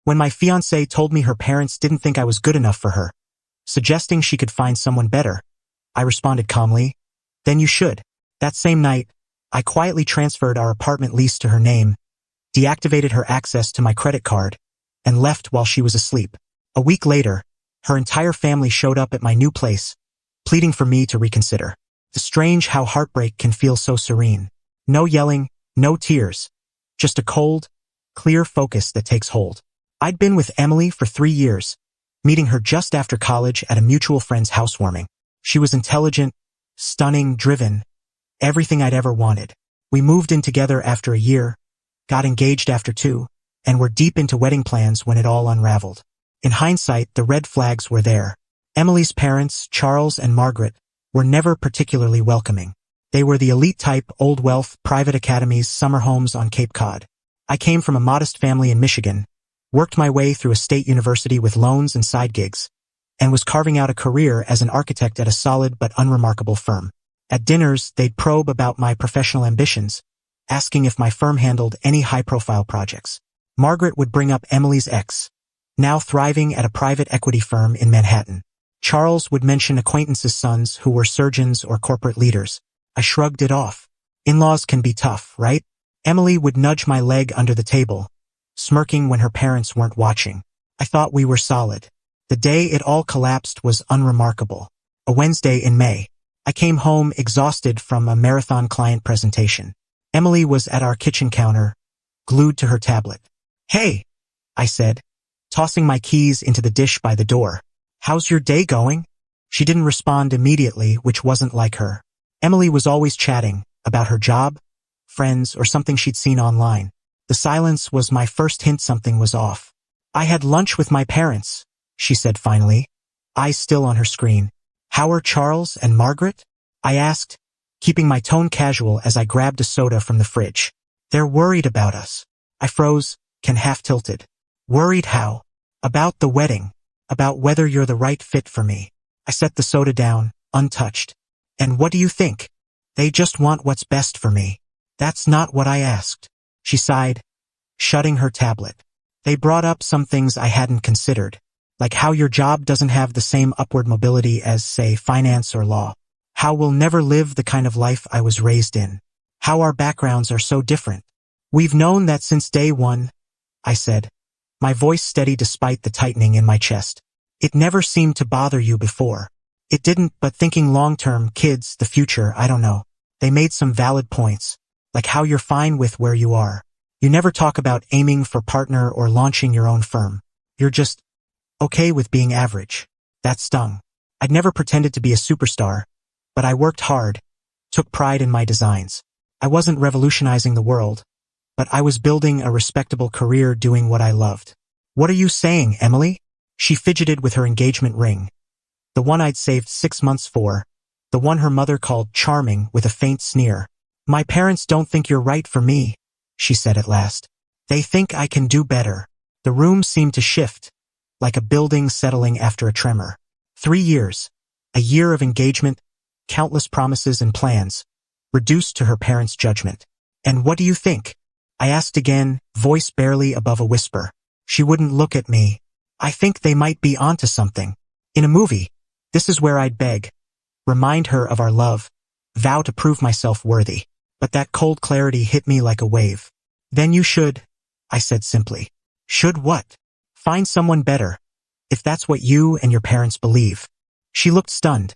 When my fiancée told me her parents didn't think I was good enough for her, suggesting she could find someone better, I responded calmly, "Then you should." That same night, I quietly transferred our apartment lease to her name, deactivated her access to my credit card, and left while she was asleep. A week later, her entire family showed up at my new place, pleading for me to reconsider. It's strange how heartbreak can feel so serene. No yelling, no tears, just a cold, clear focus that takes hold. I'd been with Emily for 3 years, meeting her just after college at a mutual friend's housewarming. She was intelligent, stunning, driven, everything I'd ever wanted. We moved in together after a year, got engaged after 2, and were deep into wedding plans when it all unraveled. In hindsight, the red flags were there. Emily's parents, Charles and Margaret, were never particularly welcoming. They were the elite type, old wealth, private academies, summer homes on Cape Cod. I came from a modest family in Michigan, worked my way through a state university with loans and side gigs, and was carving out a career as an architect at a solid but unremarkable firm. At dinners, they'd probe about my professional ambitions, asking if my firm handled any high-profile projects. Margaret would bring up Emily's ex, now thriving at a private equity firm in Manhattan. Charles would mention acquaintances' sons who were surgeons or corporate leaders. I shrugged it off. In-laws can be tough, right? Emily would nudge my leg under the table, smirking when her parents weren't watching. I thought we were solid. The day it all collapsed was unremarkable. A Wednesday in May. I came home exhausted from a marathon client presentation. Emily was at our kitchen counter, glued to her tablet. "Hey," I said, tossing my keys into the dish by the door. "How's your day going?" She didn't respond immediately, which wasn't like her. Emily was always chatting about her job, friends, or something she'd seen online. The silence was my first hint something was off. "I had lunch with my parents," she said finally, eyes still on her screen. "How are Charles and Margaret?" I asked, keeping my tone casual as I grabbed a soda from the fridge. "They're worried about us." I froze, half-tilted. "Worried how?" "About the wedding. About whether you're the right fit for me." I set the soda down, untouched. "And what do you think?" "They just want what's best for me." "That's not what I asked." She sighed, shutting her tablet. "They brought up some things I hadn't considered, like how your job doesn't have the same upward mobility as, say, finance or law. How we'll never live the kind of life I was raised in. How our backgrounds are so different." "We've known that since day one," I said, my voice steady despite the tightening in my chest. "It never seemed to bother you before." "It didn't, but thinking long-term, kids, the future, I don't know." They made some valid points, like how you're fine with where you are. You never talk about aiming for partner or launching your own firm. You're just okay with being average. That stung. I'd never pretended to be a superstar, but I worked hard, took pride in my designs. I wasn't revolutionizing the world, but I was building a respectable career doing what I loved. "What are you saying, Emily?" She fidgeted with her engagement ring, the one I'd saved 6 months for, the one her mother called charming with a faint sneer. "My parents don't think you're right for me," she said at last. "They think I can do better." The room seemed to shift, like a building settling after a tremor. 3 years, a year of engagement, countless promises and plans, reduced to her parents' judgment. "And what do you think?" I asked again, voice barely above a whisper. She wouldn't look at me. "I think they might be onto something. In a movie." This is where I'd beg, remind her of our love, vow to prove myself worthy. But that cold clarity hit me like a wave. "Then you should," I said simply. "Should what?" "Find someone better, if that's what you and your parents believe." She looked stunned,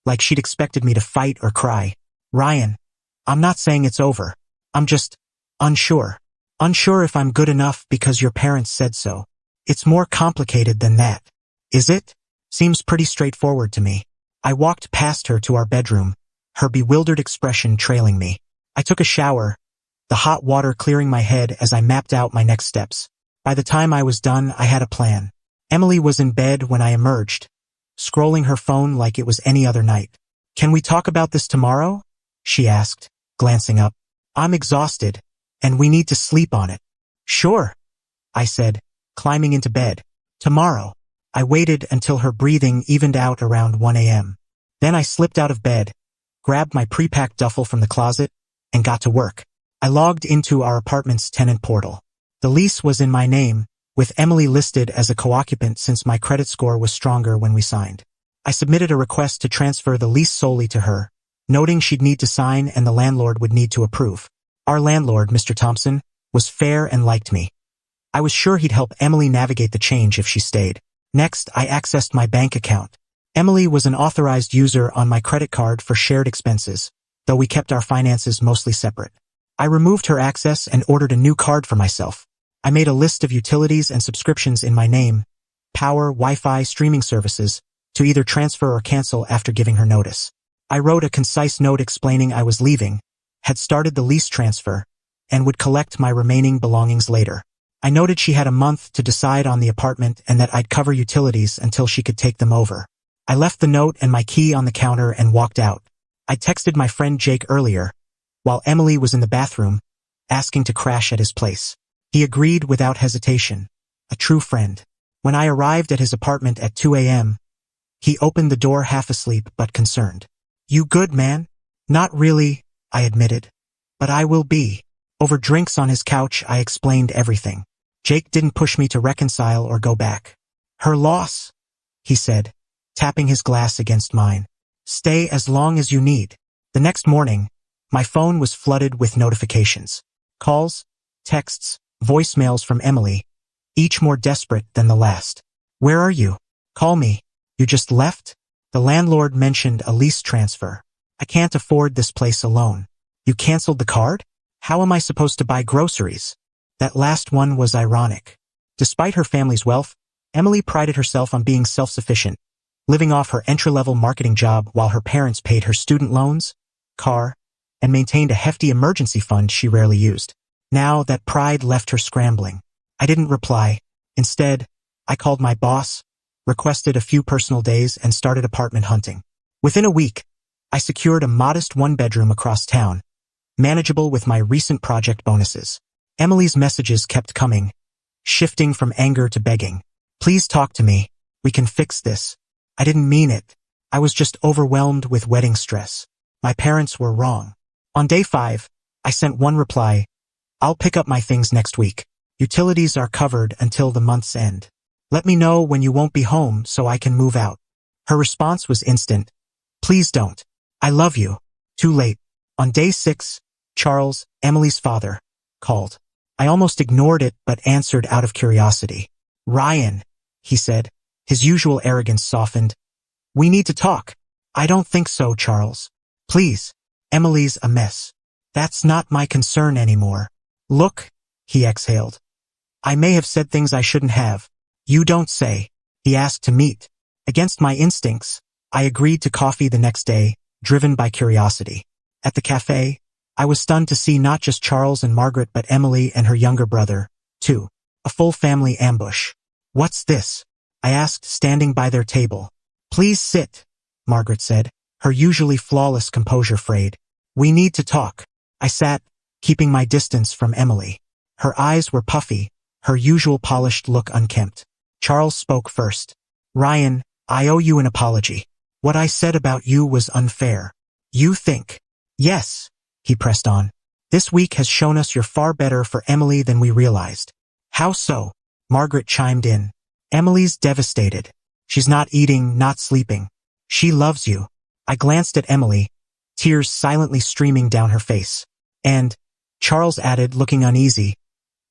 like she'd expected me to fight or cry. "Ryan, I'm not saying it's over. I'm just unsure. Unsure if I'm good enough because your parents said so. It's more complicated than that." "Is it?" "Seems pretty straightforward to me." I walked past her to our bedroom, her bewildered expression trailing me. I took a shower, the hot water clearing my head as I mapped out my next steps. By the time I was done, I had a plan. Emily was in bed when I emerged, scrolling her phone like it was any other night. "Can we talk about this tomorrow?" she asked, glancing up. "I'm exhausted, and we need to sleep on it." "Sure," I said, climbing into bed. "Tomorrow." I waited until her breathing evened out around 1 a.m. Then I slipped out of bed, grabbed my pre-packed duffel from the closet, and got to work. I logged into our apartment's tenant portal. The lease was in my name, with Emily listed as a co-occupant since my credit score was stronger when we signed. I submitted a request to transfer the lease solely to her, noting she'd need to sign and the landlord would need to approve. Our landlord, Mr. Thompson, was fair and liked me. I was sure he'd help Emily navigate the change if she stayed. Next, I accessed my bank account. Emily was an authorized user on my credit card for shared expenses, though we kept our finances mostly separate. I removed her access and ordered a new card for myself. I made a list of utilities and subscriptions in my name, power, Wi-Fi, streaming services, to either transfer or cancel after giving her notice. I wrote a concise note explaining I was leaving, had started the lease transfer, and would collect my remaining belongings later. I noted she had a month to decide on the apartment and that I'd cover utilities until she could take them over. I left the note and my key on the counter and walked out. I texted my friend Jake earlier, while Emily was in the bathroom, asking to crash at his place. He agreed without hesitation. A true friend. When I arrived at his apartment at 2 a.m., he opened the door half asleep but concerned. "You good, man?" "Not really," I admitted. "But I will be." Over drinks on his couch, I explained everything. Jake didn't push me to reconcile or go back. "Her loss," he said, tapping his glass against mine. "Stay as long as you need." The next morning, my phone was flooded with notifications. Calls, texts, voicemails from Emily, each more desperate than the last. "Where are you? Call me. You just left?" The landlord mentioned a lease transfer. "I can't afford this place alone." "You canceled the card? How am I supposed to buy groceries?" That last one was ironic. Despite her family's wealth, Emily prided herself on being self-sufficient, living off her entry-level marketing job while her parents paid her student loans, car, and maintained a hefty emergency fund she rarely used. Now that pride left her scrambling. I didn't reply. Instead, I called my boss, requested a few personal days, and started apartment hunting. Within a week, I secured a modest one-bedroom across town, manageable with my recent project bonuses. Emily's messages kept coming, shifting from anger to begging. "Please talk to me. We can fix this." I didn't mean it. I was just overwhelmed with wedding stress. My parents were wrong. On day 5, I sent one reply, "I'll pick up my things next week. Utilities are covered until the month's end. Let me know when you won't be home so I can move out." Her response was instant. "Please don't. I love you." Too late. On day 6, Charles, Emily's father, called. I almost ignored it but answered out of curiosity. "Ryan," he said, his usual arrogance softened. "We need to talk." "I don't think so, Charles. Please. Emily's a mess." "That's not my concern anymore." "Look," he exhaled. "I may have said things I shouldn't have." "You don't say." He asked to meet. Against my instincts, I agreed to coffee the next day, driven by curiosity. At the cafe, I was stunned to see not just Charles and Margaret but Emily and her younger brother, too. A full family ambush. "What's this?" I asked, standing by their table. "Please sit," Margaret said, her usually flawless composure frayed. "We need to talk." I sat, keeping my distance from Emily. Her eyes were puffy, her usual polished look unkempt. Charles spoke first. "Ryan, I owe you an apology. What I said about you was unfair." "You think?" "Yes," he pressed on. "This week has shown us you're far better for Emily than we realized." "How so?" Margaret chimed in. "Emily's devastated. She's not eating, not sleeping. She loves you." I glanced at Emily, tears silently streaming down her face. "And," Charles added, looking uneasy,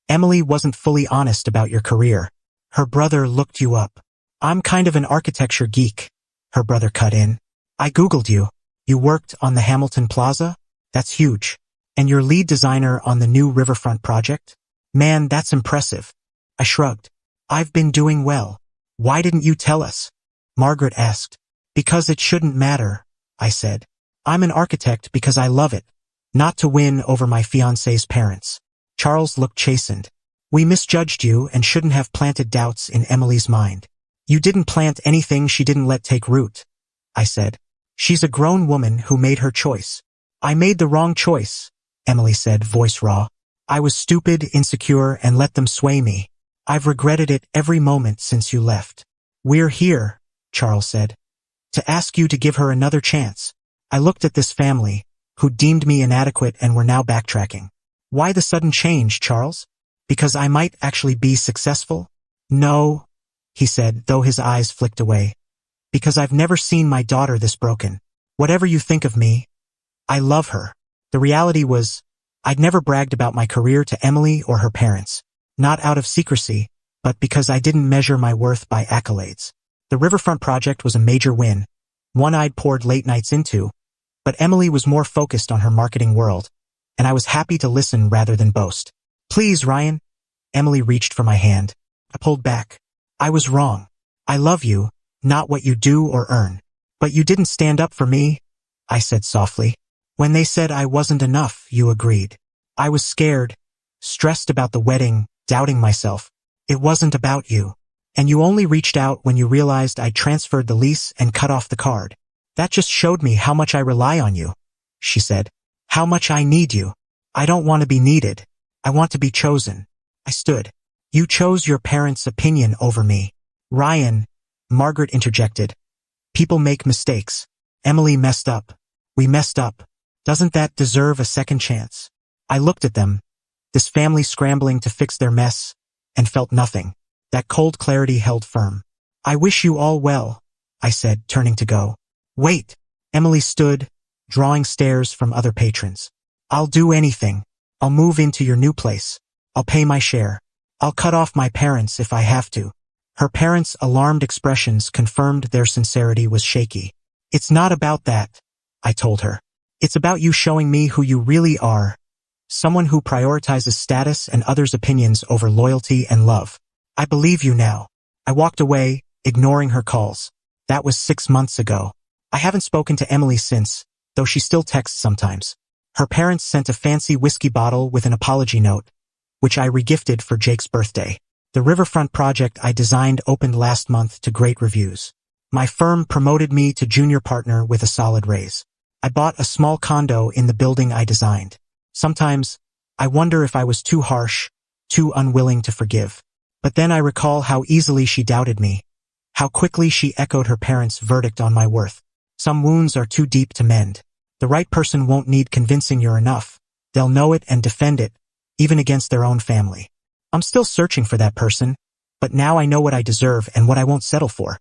"Emily wasn't fully honest about your career. Her brother looked you up." "I'm kind of an architecture geek," her brother cut in. "I Googled you. You worked on the Hamilton Plaza? That's huge. And you're lead designer on the new riverfront project? Man, that's impressive." I shrugged. "I've been doing well. Why didn't you tell us?" Margaret asked. "Because it shouldn't matter," I said. "I'm an architect because I love it, not to win over my fiancée's parents." Charles looked chastened. "We misjudged you and shouldn't have planted doubts in Emily's mind." "You didn't plant anything she didn't let take root," I said. "She's a grown woman who made her choice." "I made the wrong choice," Emily said, voice raw. "I was stupid, insecure, and let them sway me. I've regretted it every moment since you left." "We're here," Charles said, "to ask you to give her another chance." I looked at this family, who deemed me inadequate and were now backtracking. "Why the sudden change, Charles?" "Because I might actually be successful," No, he said, though his eyes flicked away. Because I've never seen my daughter this broken. Whatever you think of me, I love her. The reality was, I'd never bragged about my career to Emily or her parents. Not out of secrecy, but because I didn't measure my worth by accolades. The Riverfront project was a major win, one I'd poured late nights into, but Emily was more focused on her marketing world, and I was happy to listen rather than boast. Please, Ryan. Emily reached for my hand. I pulled back. I was wrong. I love you, not what you do or earn. But you didn't stand up for me, I said softly. When they said I wasn't enough, you agreed. I was scared, stressed about the wedding, doubting myself. It wasn't about you. And you only reached out when you realized I'd transferred the lease and cut off the card. That just showed me how much I rely on you, she said. How much I need you. I don't want to be needed. I want to be chosen. I stood. You chose your parents' opinion over me. Ryan, Margaret interjected. People make mistakes. Emily messed up. We messed up. Doesn't that deserve a second chance? I looked at them, this family scrambling to fix their mess, and felt nothing. That cold clarity held firm. I wish you all well, I said, turning to go. Wait. Emily stood, drawing stares from other patrons. I'll do anything. I'll move into your new place. I'll pay my share. I'll cut off my parents if I have to. Her parents' alarmed expressions confirmed their sincerity was shaky. It's not about that, I told her. It's about you showing me who you really are. Someone who prioritizes status and others' opinions over loyalty and love. I believe you now. I walked away, ignoring her calls. That was 6 months ago. I haven't spoken to Emily since, though she still texts sometimes. Her parents sent a fancy whiskey bottle with an apology note, which I regifted for Jake's birthday. The Riverfront project I designed opened last month to great reviews. My firm promoted me to junior partner with a solid raise. I bought a small condo in the building I designed. Sometimes, I wonder if I was too harsh, too unwilling to forgive. But then I recall how easily she doubted me, how quickly she echoed her parents' verdict on my worth. Some wounds are too deep to mend. The right person won't need convincing you're enough. They'll know it and defend it, even against their own family. I'm still searching for that person, but now I know what I deserve and what I won't settle for.